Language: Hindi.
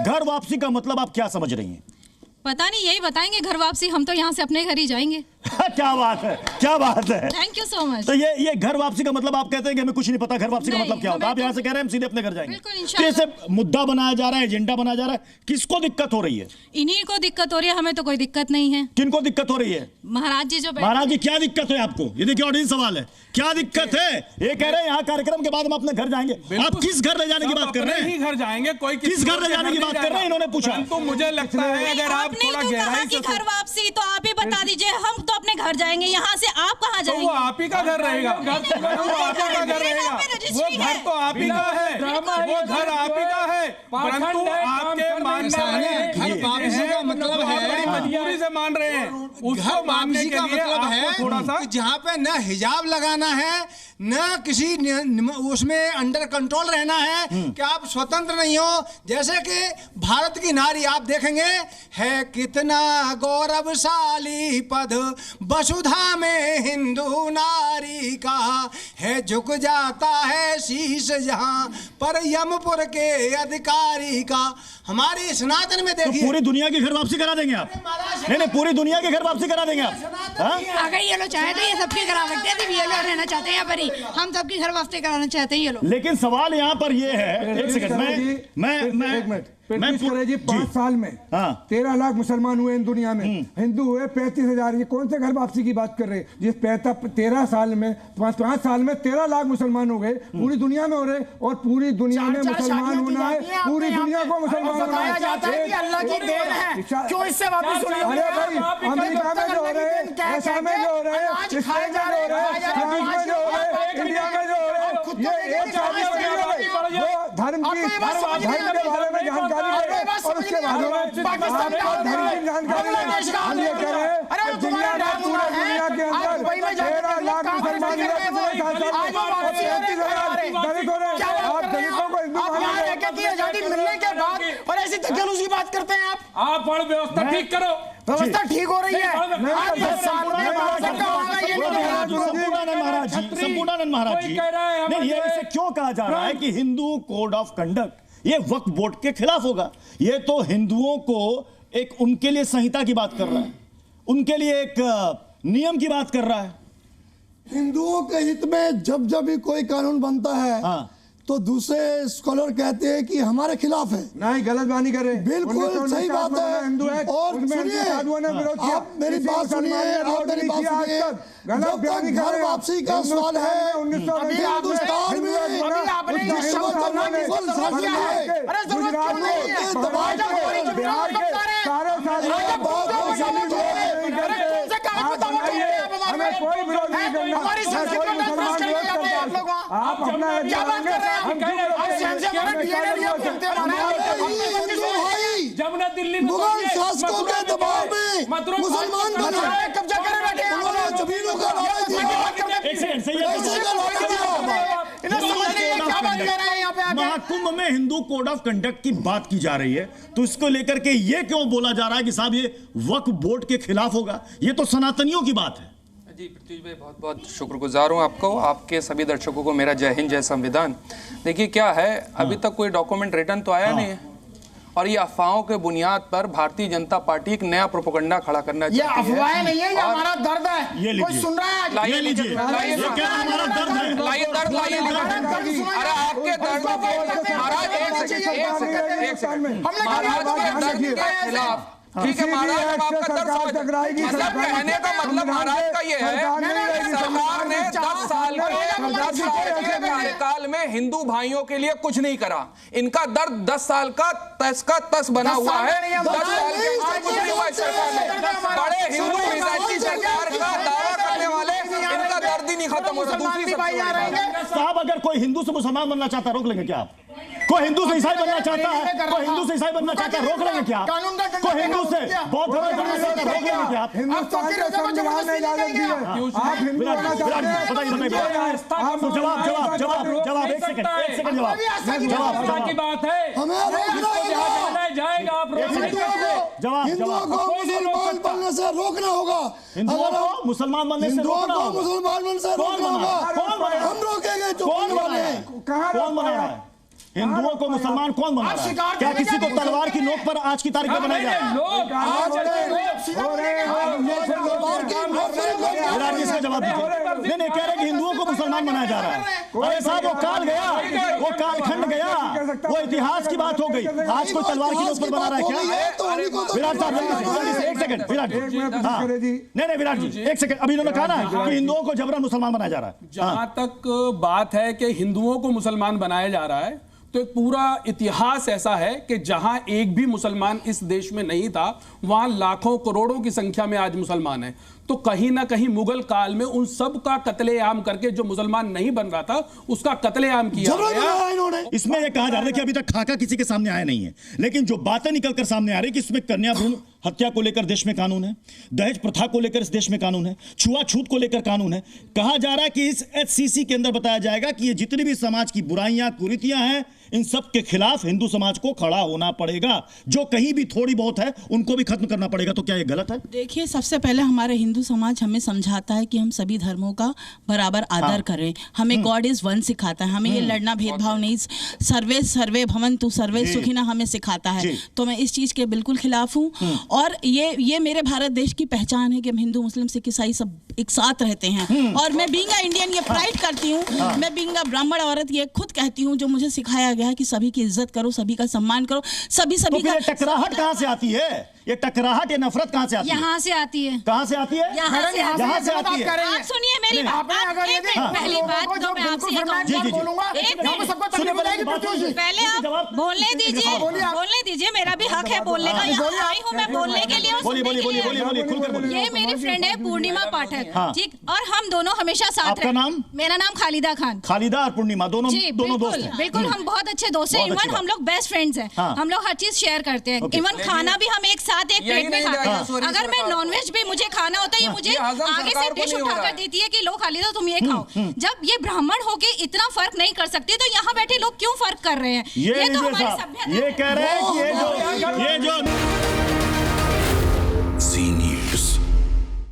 घर वापसी का मतलब आप क्या समझ रही हैं? पता नहीं, यही बताएंगे घर वापसी। हम तो यहाँ से अपने घर ही जाएंगे। क्या बात है, क्या बात है। Thank you so much. तो ये घर वापसी का मतलब आप कहते हैं कि हमें कुछ नहीं पता घर वापसी का मतलब क्या होता है? आप यहाँ से कह रहे हैं हम सीधे अपने घर जाएंगे। बिल्कुल, कैसे मुद्दा बनाया जा रहा है, एजेंडा बनाया जा रहा है, किसको दिक्कत हो रही है? इन्हीं को दिक्कत हो रही है, हमें तो कोई दिक्कत नहीं है। किनको दिक्कत हो रही है? महाराज जी जो महाराज जी क्या दिक्कत है आपको? ये देखिए ऑडियंस सवाल है, क्या दिक्कत है? ये कह रहे हैं यहाँ कार्यक्रम के बाद हम अपने घर जाएंगे। आप किस घर ले जाने की बात कर रहे हैं? घर जाएंगे, कोई किस घर ले जाने की बात कर रहे हैं? इन्होंने पूछा। तो मुझे लगता है अगर आप थोड़ा गहराई से घर वापसी तो आप ही बता दीजिए। हम तो अपने घर जाएंगे, यहाँ से आप कहाँ जाएंगे? वो आप ही का घर रहेगा, वो आप ही का घर रहेगा, वो घर तो आप ही का है, वो घर आप ही का है, परंतु आपके मानना है घर वापसी का मतलब है, बड़ी मजबूरी से मान रहे हैं। उसको मानने का मतलब है थोड़ा सा जहाँ पे न हिजाब लगाना है, न किसी उसमें अंडर कंट्रोल रहना है कि आप स्वतंत्र नहीं हो। जैसे कि भारत की नारी आप देखेंगे है कितना गौरवशाली पद वसुधा में हिंदू नारी का है, झुक जाता है शीश जहां पर यमपुर के अधिकारी का। हमारी सनातन में देखिए, तो पूरी दुनिया की घर वापसी करा देंगे आप? नहीं, पूरी दुनिया की घर वापसी करा देंगे आप? अगर ये लोग चाहे तो ये सबकी करा सकते हैं, सिर्फ ये लोग रहना चाहते हैं यहाँ पर ही। हम सबकी घर वापसी कराना चाहते हैं ये लोग। लेकिन सवाल यहाँ पर ये है, एक सेकंड, मैं 5 साल में 13 लाख मुसलमान हुए इन दुनिया में, हिंदू हुए 35,000। ये कौन से घर वापसी की बात कर रहे हैं? जिस 13 साल में 5 साल में 13 लाख मुसलमान हो गए, पूरी दुनिया में हो रहे, और पूरी दुनिया में मुसलमान होना है, पूरी दुनिया को मुसलमान होना है। अल्लाह की देन है, क्यों इससे वापस? अरे भाई, अमेरिका में जो हो रहे हैं, ऐसा में जो हो रहे हैं, स्पेन में जो हो रहे हैं, फ्रांस में जो हो रहे हैं, इंडिया में जो हो रहे हैं, ये एक आदमी वो धर्म के बारे में जानकारी और उसके बारे में धर्म की जानकारी हम ये कह रहे हैं दुनिया में, पूरे दुनिया के अंदर 13 लाख मुसलमान हुए, आप दलितों को हिंदू आजादी मिलने के बाद और ऐसी तकलीफ की बात करते हैं आप बड़ व्यवस्था ठीक करो। व्यवस्था ठीक हो रही है। संपूर्णानंद महाराज जी, नहीं, ये इसे क्यों कहा जा रहा है कि हिंदू कोड ऑफ कंडक्ट ये वक्फ बोर्ड के खिलाफ होगा? ये तो हिंदुओं को एक उनके लिए संहिता की बात कर रहा है, उनके लिए एक नियम की बात कर रहा है। हिंदुओं के हित में जब भी कोई कानून बनता है तो दूसरे स्कॉलर कहते हैं कि हमारे खिलाफ है। नहीं, गलत बानी करे, बिल्कुल सही बात है। और सुनिए, आप मेरी बात सुनिए, आप मेरी बात सुनिए। जब तक घर वापसी का सवाल है हिंदुस्तान में हमें कोई विरोध नहीं करना, आप अपना जमुना दिल्ली में मुगल शासकों के दबाव में मुसलमान बने, कब्जा करे बैठे उन्होंने जमीनों का लड़ाई महाकुंभ में हिंदू कोड ऑफ कंडक्ट की बात की जा रही है, तो इसको लेकर के ये क्यों बोला जा रहा है कि साहब ये वक्फ बोर्ड के खिलाफ होगा? ये तो सनातनियों की बात है। जी पृथ्वी भाई, बहुत बहुत शुक्रगुजार हूँ आपको, आपके सभी दर्शकों को मेरा जय हिंद जय संविधान। देखिए क्या है, अभी तक कोई डॉक्यूमेंट रिटर्न तो आया नहीं है, और ये अफवाहों के बुनियाद पर भारतीय जनता पार्टी एक नया प्रोपेगेंडा खड़ा करना चाहती है। ये अफवाहें नहीं है, ये हमारा दर्द है। कोई सुन रहा है? लाइए लीजिए, लाइए दर्द लाइए। अरे आपके दर्द महाराज, एक सेकंड महाराज के दर्द के खिलाफ, ठीक है महाराज, हम आपका दर्द मतलब कहने का मतलब महाराज का ये है कि सरकार ने 10 साल के कार्यकाल में हिंदू भाइयों के लिए कुछ नहीं करा। इनका दर्द 10 साल का तस बना हुआ है। 10 साल के कुछ नहीं हुआ सरकार ने। बड़े हिंदू मिजाज की सरकार का दावा करने वाले, इनका दर्द ही नहीं खत्म हो रहा। साहब, अगर कोई हिंदू से मुसलमान बनना चाहता है रोक लेंगे क्या आप? कोई हिंदू से ईसाई बनना चाहता है, कोई हिंदू से ईसाई बनना चाहता है रोक लेंगे क्या? कोई हिंदू से बौद्ध धर्म बनना चाहता है रोक लेंगे क्या? हिंदुस्तान के संविधान में इजाजत दी है, आप हिंदू बनना चाहते हैं? जवाब एक सेकंड जवाब की बात है, हमें जाएगा आप हिंदुओं को मुसलमान बनने से रोकना होगा। हिंदुओं को मुसलमान बनने से रोकना होगा। हम रोकेंगे जो कौन बना रहा है? हिंदुओं को मुसलमान कौन बना रहा है? क्या किसी को तलवार की वक्त पर आज की तारीख में बनाया जा रहा है? विराट जी इसका जवाब दीजिए। नहीं कह रहे कि हिंदुओं को मुसलमान बनाया जा रहा है। अरे साहब वो काल गया, वो कालखंड गया, वो इतिहास की बात हो गई। आज कोई तलवार की नोक पर बना रहा है क्या? विराट साहब जल्दी से 1 सेकंड। विराट जी नहीं विराट जी 1 सेकंड। अभी इन्होंने कहा ना कि हिंदुओं को जबरन मुसलमान बनाया जा रहा है। जहां तक बात है कि हिंदुओं को मुसलमान बनाया जा रहा है, तो एक पूरा इतिहास ऐसा है कि जहां एक भी मुसलमान इस देश में नहीं था, वहां लाखों करोड़ों की संख्या में आज मुसलमान है। तो कहीं ना कहीं मुगल काल में उन सब का कत्लेआम करके जो मुसलमान नहीं बन रहा था उसका कत्लेआम किया गया। इसमें यह कहा जा रहा है कि अभी तक खाका किसी के सामने आया नहीं है, लेकिन जो बातें निकलकर सामने आ रही कि इसमें कन्या भ्रूण हत्या को लेकर देश में कानून है, दहेज प्रथा को लेकर इस देश में कानून है, छुआछूत को लेकर कानून है। कहा जा रहा है कि इस HCC के अंदर बताया जाएगा कि ये जितनी भी समाज की बुराइयां कुरीतियां हैं, इन सब के खिलाफ हिंदू समाज को खड़ा होना पड़ेगा। जो कहीं भी थोड़ी बहुत है उनको भी खत्म करना पड़ेगा। तो क्या ये गलत है? देखिए, सबसे पहले हमारे हिंदू समाज हमें समझाता है कि हम सभी धर्मों का बराबर आदर करें। हमें गॉड इज वन सिखाता है। हमें ये लड़ना भेदभाव नहीं, सर्वे सर्वे भवन्तु सर्वे सुखिनः हमें सिखाता है। तो मैं इस चीज के बिल्कुल खिलाफ हूँ। और ये मेरे भारत देश की पहचान है कि हम हिंदू मुस्लिम सिख ईसाई सब एक साथ रहते हैं। और मैं बीइंग अ इंडियन ये प्राइड करती हूँ। मैं बीइंग अ ब्राह्मण औरत ये खुद कहती हूँ, जो मुझे सिखाया गया है कि सभी की इज्जत करो, सभी का सम्मान करो, सभी तो का। टकराहट कहाँ से आती है? ये टकराहट, ये नफरत कहाँ से आती है? यहाँ से आती है। कहाँ से आती है? यहाँ से आती है। आप सुनिए मेरी बात। पहली बात तो मैं आपसे ये कहूँगी, पहले आप बोलने दीजिए, मेरा भी हक है बोलने का। यहाँ आई हूँ मैं बोलने के लिए। ये मेरी फ्रेंड है पूर्णिमा पाठक, ठीक, और हम दोनों हमेशा साथ रहे। आपका नाम? मेरा नाम खालिदा खान। खालिदा और पूर्णिमा दोनों दोस्त हैं। बिल्कुल, हम बहुत अच्छे दोस्त हैं। इवन हम लोग बेस्ट फ्रेंड्स हैं। हम लोग हर चीज शेयर करते हैं। इवन खाना भी हम एक साथ एक प्लेट में खाते हैं। अगर मैं नॉनवेज भी मुझे खाना होता है, ये मुझे आगे से डिश उठाकर देती है कि लो खालिदा तुम ये खाओ। जब ये ब्राह्मण होके इतना फर्क नहीं कर सकती, तो यहाँ बैठे लोग क्यों फर्क कर रहे हैं? ये तो हमारी सभ्यता। ये कह रहे हैं कि ये जो